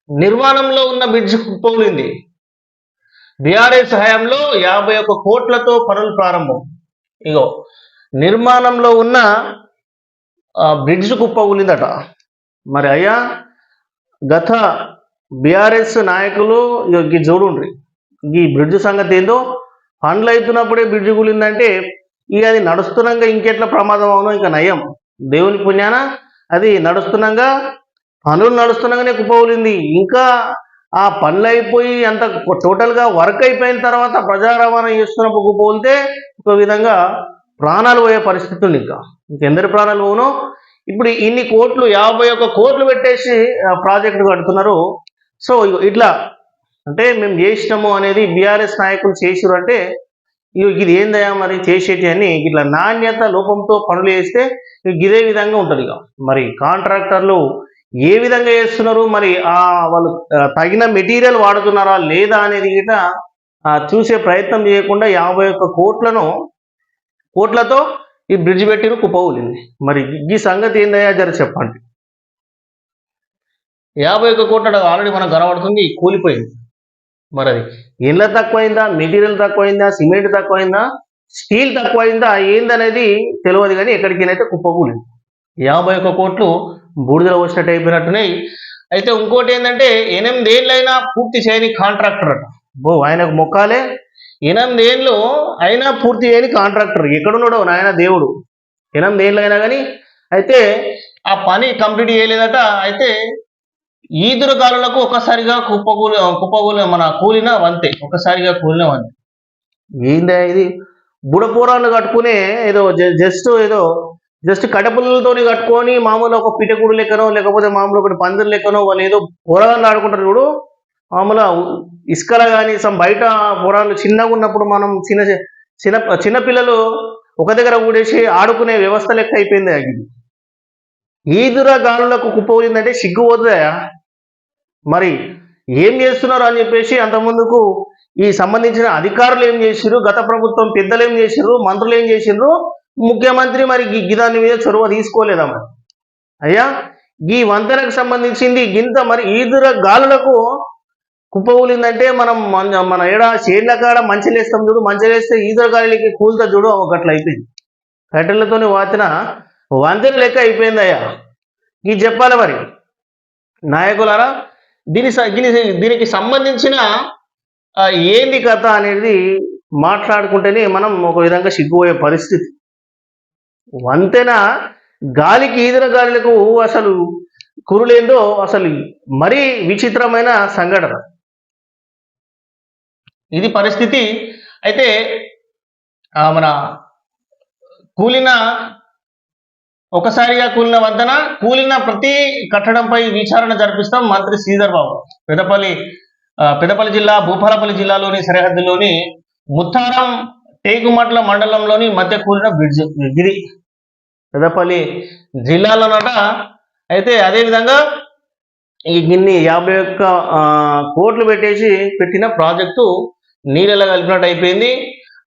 నిర్మాణంలో ఉన్న bridge కుప్పకూలింది. BRS హయాంలో 51 కోట్లతో పనులు ప్రారంభం. ఇగో నిర్మాణంలో ఉన్న బ్రిడ్జ్ కుప్పకూలిందట. మరి అయ్యా గత బీఆర్ఎస్ నాయకులు ఇక చూడుండ్రి, ఈ బ్రిడ్జ్ సంగతి ఏందో. పనులు అవుతున్నప్పుడే బ్రిడ్జ్ కూలిందంటే ఇక అది నడుస్తున్నాగా ఇంకెట్లా ప్రమాదం అవునో. ఇంకా నయం, దేవుని పుణ్యాన అది నడుస్తున్నాగా, పనులు నడుస్తున్నాగానే కుప్పకూలింది. ఇంకా ఆ పనులు అయిపోయి అంత టోటల్గా వర్క్ అయిపోయిన తర్వాత ప్రజా రవాణా చేస్తున్నప్పుడు కుప్పకూలితే ఒక విధంగా ప్రాణాలు పోయే పరిస్థితి ఉంది. ఇంకెందరి ప్రాణాలు పోనో. ఇప్పుడు ఇన్ని కోట్లు, 51 కోట్లు పెట్టేసి ప్రాజెక్టు కడుతున్నారు. సో ఇట్లా అంటే మేము చేసినాము అనేది బీఆర్ఎస్ నాయకులు చేసిరు అంటే ఇది ఏందయ్యా మరి చేసేటి అని ఇట్లా నాణ్యత లోపంతో పనులు చేస్తే ఇదే విధంగా ఉంటుంది. మరి కాంట్రాక్టర్లు ఏ విధంగా చేస్తున్నారు, మరి వాళ్ళు తగిన మెటీరియల్ వాడుతున్నారా లేదా అనేది గిట చూసే ప్రయత్నం చేయకుండా 51 కోట్లతో ఈ బ్రిడ్జ్ పెట్టిన కుప్పకూలింది. మరి ఈ సంగతి ఏందయ్యా జర చెప్పండి. 51 కోట్ల ఆల్రెడీ మనకు కనబడుతుంది, కూలిపోయింది. మరి అది ఇళ్ళ తక్కువైందా, మెటీరియల్ తక్కువైందా, సిమెంట్ తక్కువైందా, స్టీల్ తక్కువైందా, ఏందనేది తెలియదు. కానీ ఎక్కడికైనా కుప్పకూలింది. 51 కోట్లు బూడిదలో వచ్చినట్టు అయిపోయినట్టున్నాయి. అయితే ఇంకోటి ఏంటంటే 8 ఏళ్ళైనా పూర్తి చేయని కాంట్రాక్టర్ అట. ఆయనకు మొక్కాలే. 8 ఏళ్ళు అయినా పూర్తి చేయని కాంట్రాక్టర్ ఎక్కడున్నాడో నాయన దేవుడు. 8 ఏళ్ళు అయినా కానీ అయితే ఆ పని కంప్లీట్ చేయలేదట. అయితే ఈదురుగాలులకు ఒక్కసారిగా కుప్పకూలి మన కూలిన వంతే, ఒక్కసారిగా కూలిన వంతే. ఏందా ఇది? బుడపూరాలు కట్టుకునే ఏదో జస్ట్ కడపలతో కట్టుకొని మామూలు ఒక పిటకుడు లెక్కనో లేకపోతే మామూలు ఒకటి పందిరి లెక్కనో వాళ్ళు ఏదో పొరగాళ్ళు ఆడుకుంటారు చూడు. మామూలుగా ఇసుకల కానీ బయట పొరాలు చిన్నగా ఉన్నప్పుడు మనం చిన్నపిల్లలు ఒక దగ్గర కూడేసి ఆడుకునే వ్యవస్థ లెక్క అయిపోయింది. అది ఈదుర గాలులకు కుప్పకూలిందంటే సిగ్గుపోతుందా? మరి ఏం చేస్తున్నారు అని చెప్పేసి అంతకుముందుకు ఈ సంబంధించిన అధికారులు ఏం చేసిర్రు, గత ప్రభుత్వం పెద్దలు ఏం చేసిర్రు, మంత్రులు ఏం చేసిర్రు, ముఖ్యమంత్రి మరి దాని మీద చొరవ తీసుకోలేదా? మరి అయ్యా ఈ వంతెనకు సంబంధించింది గింత మరి ఈదుర గాలులకు కుప్పకూలిందంటే మన ఏడ చేళ్ల కాడ మంచిలేస్తాం చూడు, మంచిలేస్తే ఈదుర గాలికి కూలుతా చూడు, ఒకట్లా అయిపోయింది. కట్టెలతోని వాతిన వంతెన లెక్క అయిపోయింది. అయ్యా ఇది చెప్పాలి మరి నాయకులారా. దీనికి సంబంధించిన ఏంది కథ అనేది మాట్లాడుకుంటేనే మనం ఒక విధంగా సిగ్గుపోయే పరిస్థితి. వంతెన గాలికి ఈదుర గాలులకు అసలు కురులేందో అసలు మరీ విచిత్రమైన సంఘటన. ఇది పరిస్థితి. అయితే మన ఒకసారిగా కూలిన వంతెన, కూలిన ప్రతి కట్టడంపై విచారణ జరిపిస్తాం మంత్రి శ్రీధర్ బాబు. పెద్దపల్లి జిల్లా భూపాలపల్లి జిల్లాలోని సరిహద్దులోని ముత్తారం టేకుమట్ల మండలంలోని మధ్య కూలిన బ్రిడ్జ్ ఇది పెద్దపల్లి జిల్లాలోనట. అయితే అదేవిధంగా ఇన్ని 51 కోట్లు పెట్టిన ప్రాజెక్టు నీళ్ళలో కలిపినట్టు అయిపోయింది.